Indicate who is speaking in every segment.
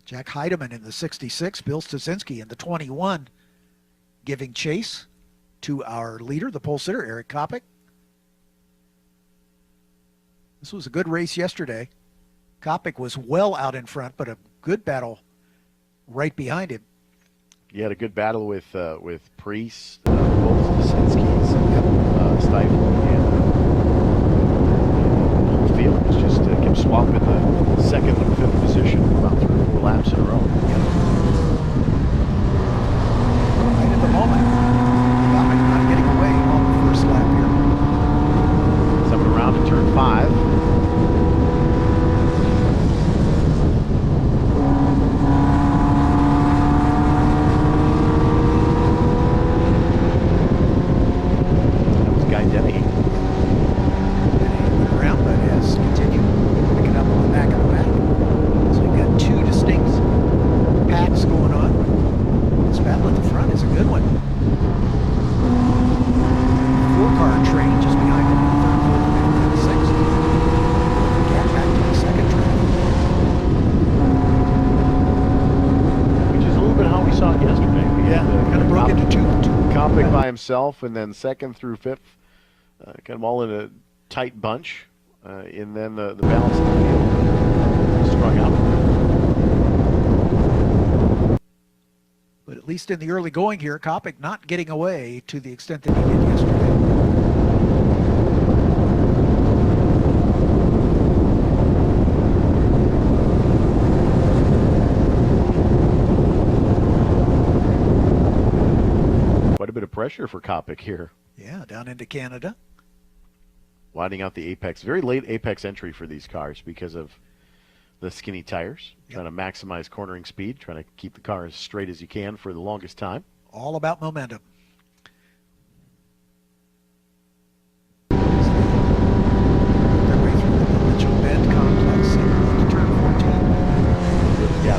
Speaker 1: Jack Heideman in the 66, Bill Styczynski in the 21, giving chase to our leader, the pole sitter, Eric Coppick. This was a good race yesterday. Coppick was well out in front, but a good battle right behind him.
Speaker 2: He had a good battle with Preiss, both Styczynski's, Stiefel, and the whole field was just kept swapping the second and fifth position about 3 or 4 laps in a row.
Speaker 1: Right at the moment, Coppick not getting away on the first lap here.
Speaker 2: Coming around to turn 5. Himself, and then 2nd through 5th, kind of all in a tight bunch, and then the balance of the field strung out.
Speaker 1: But at least in the early going here, Coppick not getting away to the extent that he did yesterday.
Speaker 2: Pressure for Coppick here.
Speaker 1: Yeah, down into Canada.
Speaker 2: Widening out the apex. Very late apex entry for these cars because of the skinny tires. Yep. Trying to maximize cornering speed, trying to keep the car as straight as you can for the longest time.
Speaker 1: All about momentum. Bend complex into turn 14.
Speaker 2: Yeah,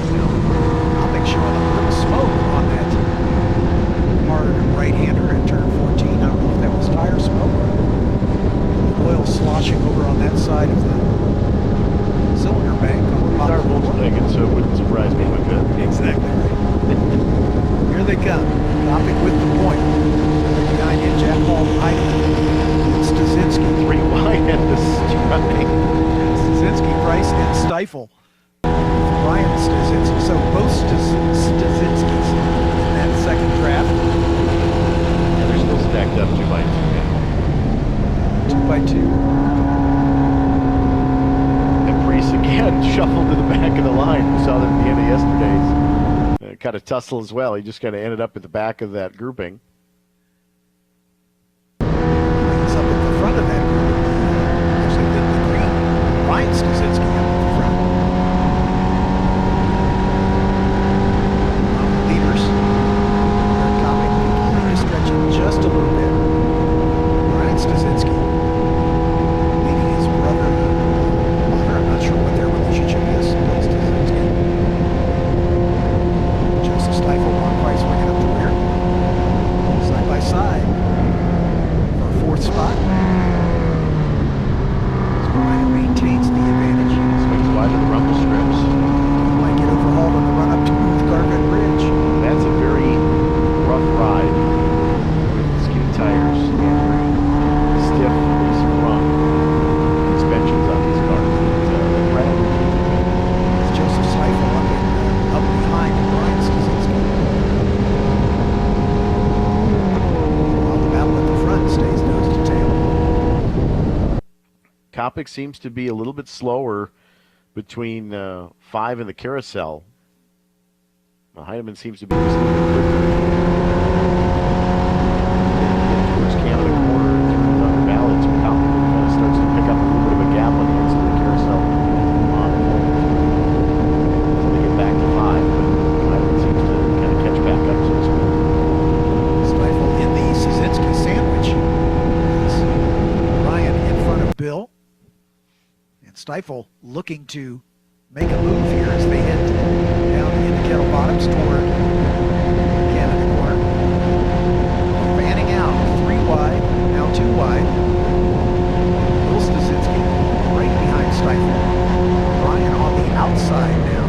Speaker 1: Coppick showing a little smoke on that hard right-hander at turn 14. I don't know if that was tire smoke or oil sloshing over on that side of the cylinder bank.
Speaker 2: Our Volkswagen, so it wouldn't surprise me one bit.
Speaker 1: Exactly right. Here they come. Coppick with the point. Behind him, Jack Heideman, Styczynski.
Speaker 2: 3 wide at the strike.
Speaker 1: Styczynski, Preiss, and Stiefel. Brian Styczynski. So both Styczynskis in that second draft.
Speaker 2: Yeah, they're still stacked up 2 by 2 now.
Speaker 1: 2 by 2.
Speaker 2: And Preiss again shuffled to the back of the line. We saw that at the end of yesterday's. Kind of tussle as well. He just kind of ended up at the back of that grouping.
Speaker 1: He's up at the front of that group. Actually, the green. Brian Styczynski up at the front. Leaders. Coppick beginning to stretch it just a little bit. Brian Styczynski leading his brother. I'm not sure what their relationship is. Styczynski. Joseph Stiefel, Preiss bringing up the rear. Side by side for a 4th spot. Brian maintains the advantage.
Speaker 2: Swings wide to the rumble strips.
Speaker 1: Might get overhauled on the run up to Gargant Bridge.
Speaker 2: That's a very rough ride with skinny tires and stiff front suspensions on these cars.
Speaker 1: It's Joseph Stiefel up behind Brian Styczynski. While the battle at the front stays nose to tail.
Speaker 2: Coppick seems to be a little bit slower between 5 and the carousel. Heideman seems to be just a little bit quicker. Towards Canada corner through the Thunder Valley, so Coppick kind of starts to pick up a little bit of a gap on the inside of the carousel until they get back to 5. But Heideman seems to kind of catch back up, so to speak.
Speaker 1: Stiefel in the Styczynski sandwich. Ryan in front of Bill. And Stiefel looking to make a move here as they head down into Kettle Bottoms toward Canada corner. Fanning out, 3 wide, now 2 wide. Bill Styczynski right behind Stiefel. Brian on the outside now.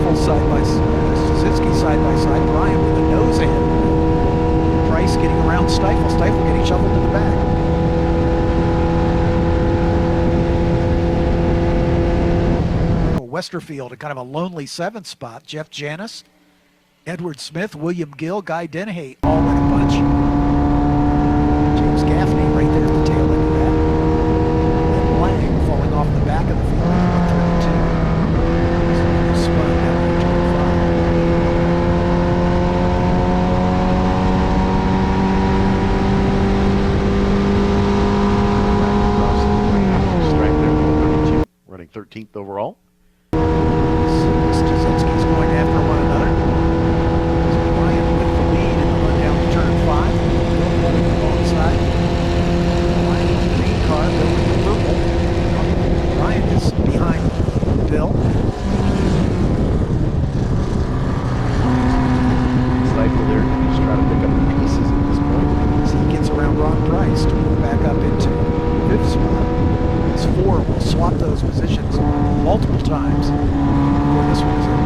Speaker 1: Stiefel side by Styczynski side by side. Brian with a nose ahead. Preiss getting around Stiefel. Stiefel getting shuffled to the back. Westerfield, a kind of a lonely 7th spot. Jeff Janis, Edward Smith, William Gill, Guy Dennehy, all in a bunch. James Gaffney right there at the tail end of that. And Lang falling off the back of the field at 132. Spun down to turn
Speaker 2: 5. Strike there, 32, running 13th overall.
Speaker 1: Styczynski's going after one another. Brian with the lead in the run down to turn 5. Bill holding the wrong side. Brian with the green car, Bill with the purple. Brian is behind Bill.
Speaker 2: Stiefel there, just trying to pick up the pieces at this point.
Speaker 1: As he gets around Ron Preiss to move back up into 5th spot. These 4 will swap those positions multiple times before this one is over.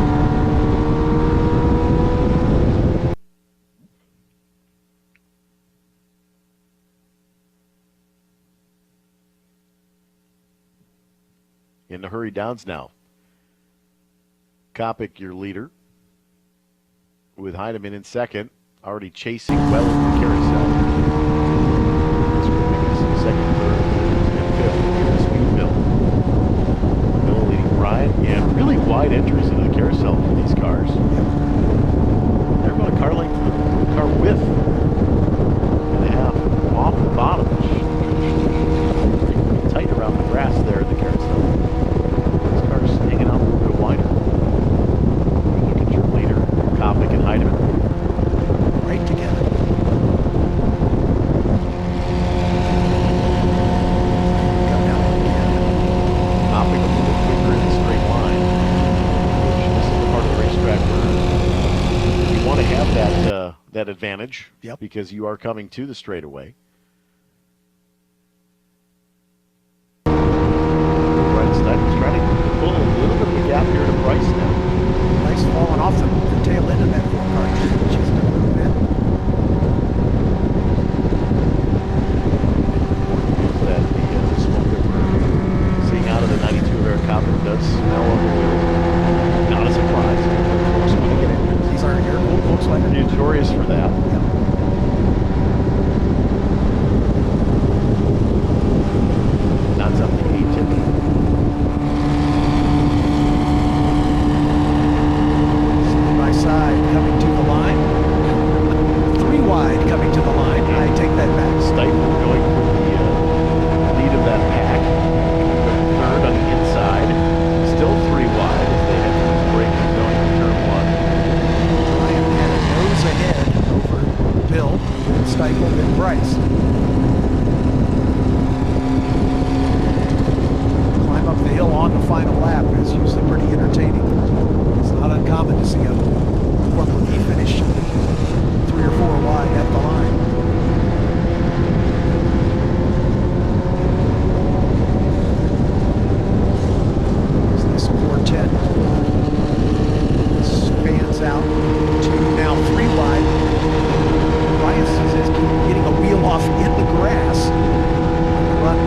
Speaker 2: In the hurry downs now. Coppick, your leader, with Heideman in second, already chasing well in the carousel. Second, third, and Bill. Sweet Bill. Bill leading Brian, and really wide entries into the carousel for these cars. They're about a car length, car width and a half off the bottom. Pretty tight around the grass there in the carousel. These cars hanging out a little bit wider. Look at your leader, Coppick and Heideman.
Speaker 1: Right together.
Speaker 2: Coppick a little quicker in the straight line. This is the part of the racetrack where you want to have that advantage,
Speaker 1: Yep,
Speaker 2: because you are coming to the straightaway. Brian Styczynski trying to pull a little bit of a gap here to Preiss now.
Speaker 1: Preiss falling off the tail end of that 4 car, just a little bit.
Speaker 2: That the smoke that we're seeing out of the 92 of Eric Coppick does smell of the wheel. Not a surprise. Of course, when you get in,
Speaker 1: These are air cooled Volkswagen.
Speaker 2: notorious for that.
Speaker 1: Yeah.
Speaker 2: Not something atypical.
Speaker 1: Side by side coming to the line. 3 wide coming to the line. I take that back.
Speaker 2: Stiefel going for the lead of that pack. Third on the inside. Still 3 wide as they head to the break and going to turn 1.
Speaker 1: Brian had a nose ahead over Bill, Stiefel, and Preiss. Climb up the hill on the final lap is usually pretty entertaining. It's not uncommon to see a Formula Vee finish 3 or 4 wide at the line. As this quartet spans out to now 3 wide. Brian Styczynski getting a wheel off in the grass. Run.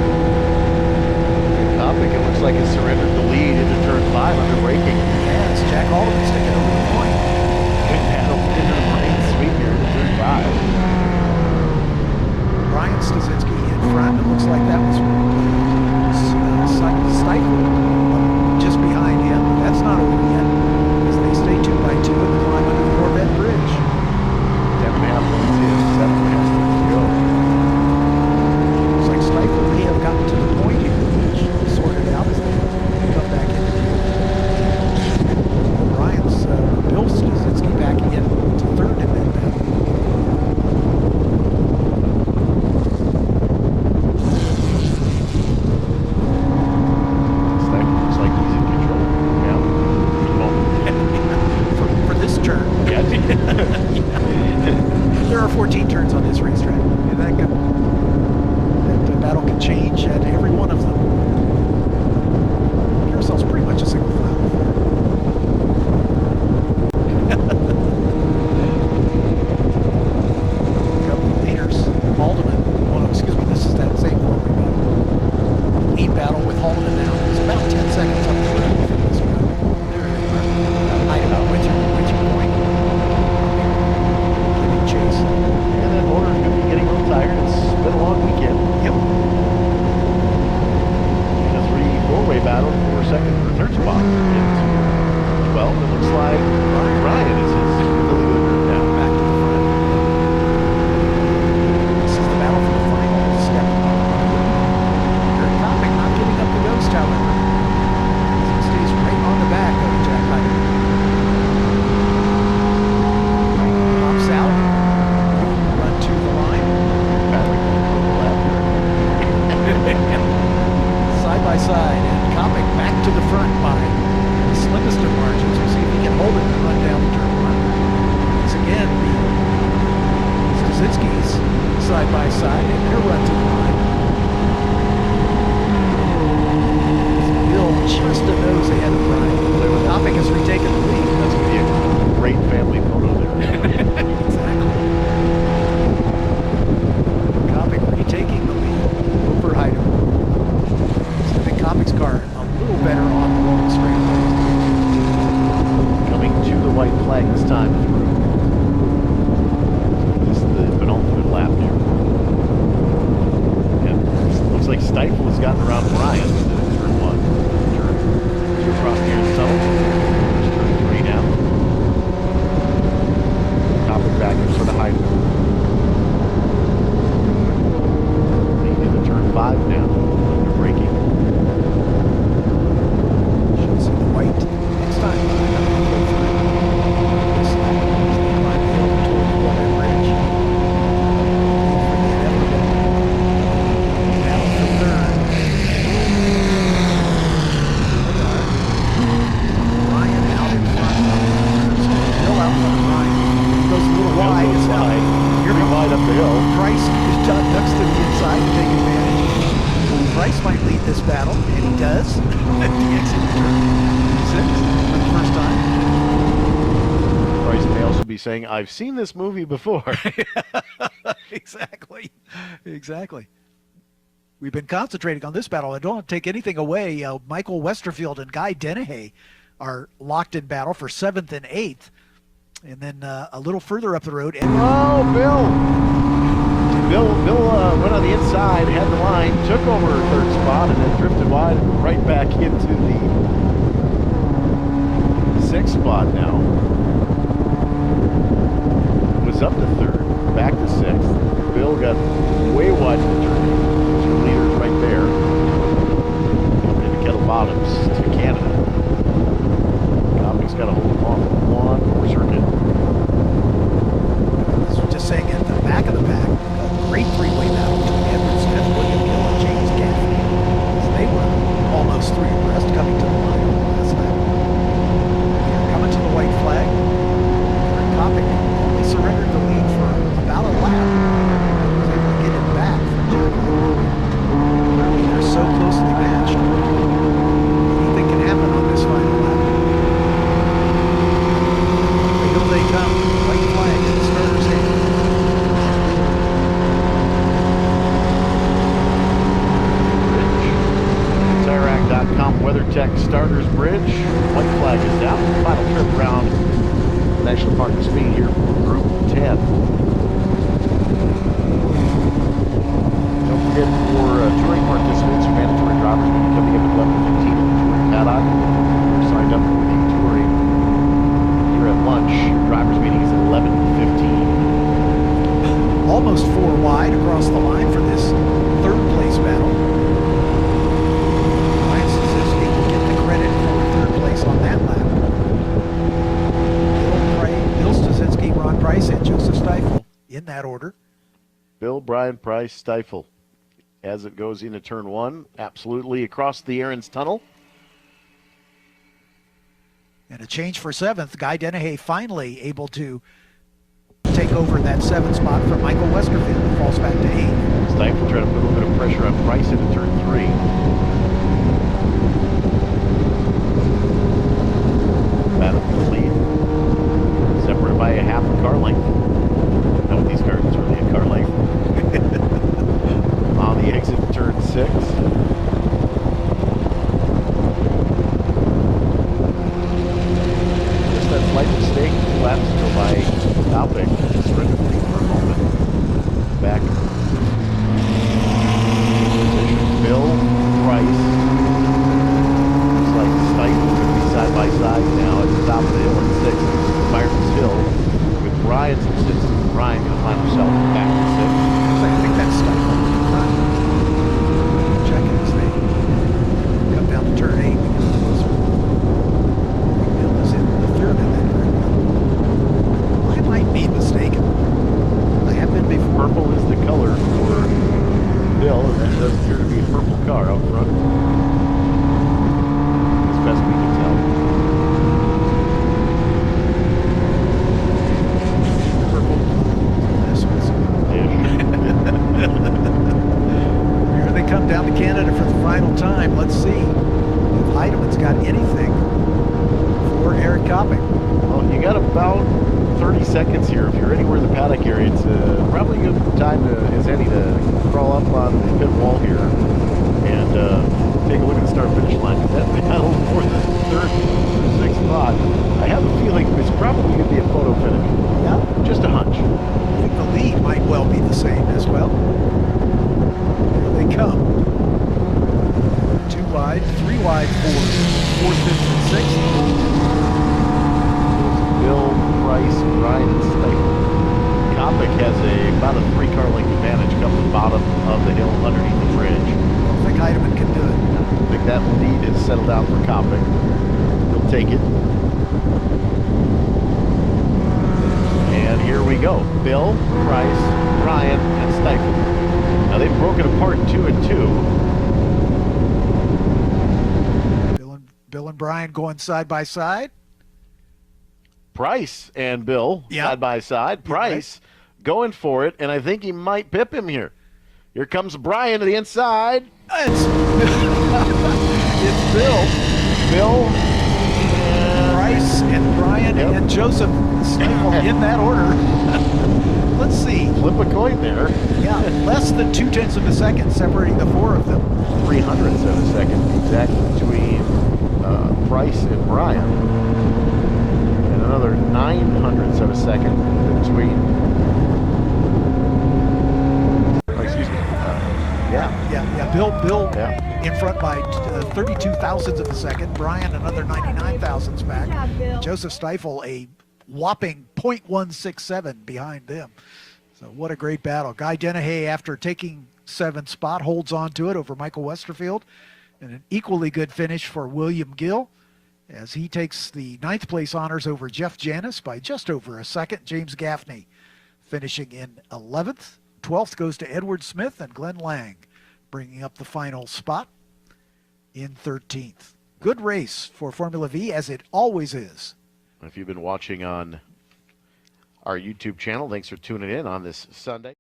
Speaker 2: Coppick, it looks like has surrendered the lead into turn 5 under braking.
Speaker 1: Yeah, it's Jack Heideman sticking over the point.
Speaker 2: Good battle into the lane, sweet here into turn 5.
Speaker 1: Brian Styczynski in front. It looks like that was Stiefel just behind him. But that's not over yet, as they stay 2 by 2 in the climb under the Corvette Bridge.
Speaker 2: 10.5 minutes in, 7.5 minutes to go.
Speaker 1: Looks like Stiefel may have gotten to the point here, which sorted out as they come back into view. Brian's Bill Styczynski back in to 3rd in that battle.
Speaker 2: Stiefel looks like he's in control. Yeah.
Speaker 1: For this turn.
Speaker 2: Yeah.
Speaker 1: There are 14 turns on this racetrack, and that battle can change at every one of them. Carousel's pretty much a single file.
Speaker 2: by Brian as his really good group now.
Speaker 1: Back to the front. This is the battle for the final step. Coppick not giving up the ghost, however. He stays right on the back of Jack Heideman. Pops out. Run to the line. Side by side, and Coppick back to the front by the slimmest of margins. We'll see if he can hold it and run down the turn one. Once again, the Styczynski's side by side, and their run to the line. Bill just a nose ahead of Brian. Coppick has retaken the lead.
Speaker 2: That's going to be a great family photo there.
Speaker 1: Exactly. Coppick retaking the lead over Heideman. I think Coppick's car a little better on the long straight.
Speaker 2: Coming to the white flag this time through. This is the penultimate lap here. And looks like Stiefel has gotten around Brian in turn one. Turn two across the Ariens tunnel. There's turn three now. Coppick back in front of Heideman. Into turn five now. They're braking.
Speaker 1: Should see the white next time. This lap is the line hill toward the Walnut Bridge. For the inevitable battle for third. Ryan out in front. Bill out in front of Ryan. He goes a little wide. It's now
Speaker 2: Pretty wide up the hill.
Speaker 1: Preiss is ducks to the inside to take advantage. Preiss might lead this battle, and he does at the exit of turn 6 for the first time.
Speaker 2: Preiss may also be saying, I've seen this movie before.
Speaker 1: Exactly. We've been concentrating on this battle. I don't want to take anything away. Michael Westerfield and Guy Dennehy are locked in battle for 7th and 8th. And then a little further up the road.
Speaker 2: Oh, Bill went on the inside, had the line, took over third spot, and then drifted wide and right back into the 6th spot now. Was up to third, back to 6th. Bill got way wide in the turn. Two leaders right there. Into Kettle Bottoms to Canada. Coppick's got to hold them off one more circuit.
Speaker 1: Just saying at the back of the pack, a great three-way battle between Edward Smith, William Gill, and James Gaffney. As they were almost three abreast coming to the line on the last lap. They're coming to the white flag. Coppick only surrendered the lead for about a lap. He was able to get it back from Jack Heideman. They're so closely matched. Anything can happen on this final lap. Here they come. White flag in the starter's hand.
Speaker 2: TireRack.com WeatherTech Starters Bridge. White flag is down. Final trip around National Park of Speed here for Group 10. Don't forget for touring participants, your mandatory drivers will be coming in at 11:15 at the touring paddock. You're signed up for the touring here at lunch. Your driver's meeting is at 11:15.
Speaker 1: Almost four wide across the line for this third place battle. Brian Styczynski will get the credit for third place on that lap. Bill Styczynski, Ron Preiss, and Joseph Stiefel in that order.
Speaker 2: Bill, Brian, Preiss, Stiefel. As it goes into turn one, absolutely across the Ariens tunnel.
Speaker 1: And a change for 7th. Guy Dennehy finally able to take over that 7th spot from Michael Westerfield, who falls back to 8.
Speaker 2: Stiefel trying to put a little bit of pressure on Preiss into turn 3. Battle for the lead. Separated by a half a car length. Not with these cars, it's really a car length. On the exit to turn 6. Just that slight mistake. Laps go by Coppick. Surrendered the lead for a moment. Back. Position. Bill, Preiss. Looks like Stiefel could be side by side now at the top of the hill in got about 30 seconds here. If you're anywhere in the paddock area, it's probably a good time as any to crawl up on the pit wall here and take a look at the start-finish line. That battle for the third or sixth spot, I have a feeling it's probably going to be a photo finish.
Speaker 1: Yeah.
Speaker 2: Just a hunch.
Speaker 1: I think the lead might well be the same as well. Here they come. 2 wide, 3 wide for 4th, 5th, and 6th.
Speaker 2: Bill, Preiss, Brian, and Stiefel. Coppick has about a 3-car length advantage coming the bottom of the hill underneath the bridge.
Speaker 1: I think Heideman can do it.
Speaker 2: I think that lead is settled out for Coppick. He'll take it. And here we go. Bill, Preiss, Brian, and Stiefel. Now they've broken apart 2 and 2.
Speaker 1: Bill and Brian going side by side.
Speaker 2: Preiss and Bill side by side. Preiss going for it, and I think he might pip him here. Here comes Brian to the inside.
Speaker 1: It's
Speaker 2: Bill. Bill.
Speaker 1: Preiss and Brian and Joseph Stiefel in that order. Let's see.
Speaker 2: Flip a coin there.
Speaker 1: Yeah, less than 0.2 of a second separating the 4 of them.
Speaker 2: 300ths of a second exactly between Preiss and Brian. And another 900ths of a second between. Excuse me.
Speaker 1: Bill in front by 32 thousandths of a second. Brian another 99 thousandths back. Joseph Stiefel a whopping 0.167 behind them. So what a great battle. Guy Dennehy, after taking 7th spot, holds on to it over Michael Westerfield. And an equally good finish for William Gill as he takes the 9th place honors over Jeff Janis by just over a second. James Gaffney finishing in 11th. 12th goes to Edward Smith, and Glenn Lang bringing up the final spot in 13th. Good race for Formula V, as it always is.
Speaker 2: If you've been watching on our YouTube channel, thanks for tuning in on this Sunday.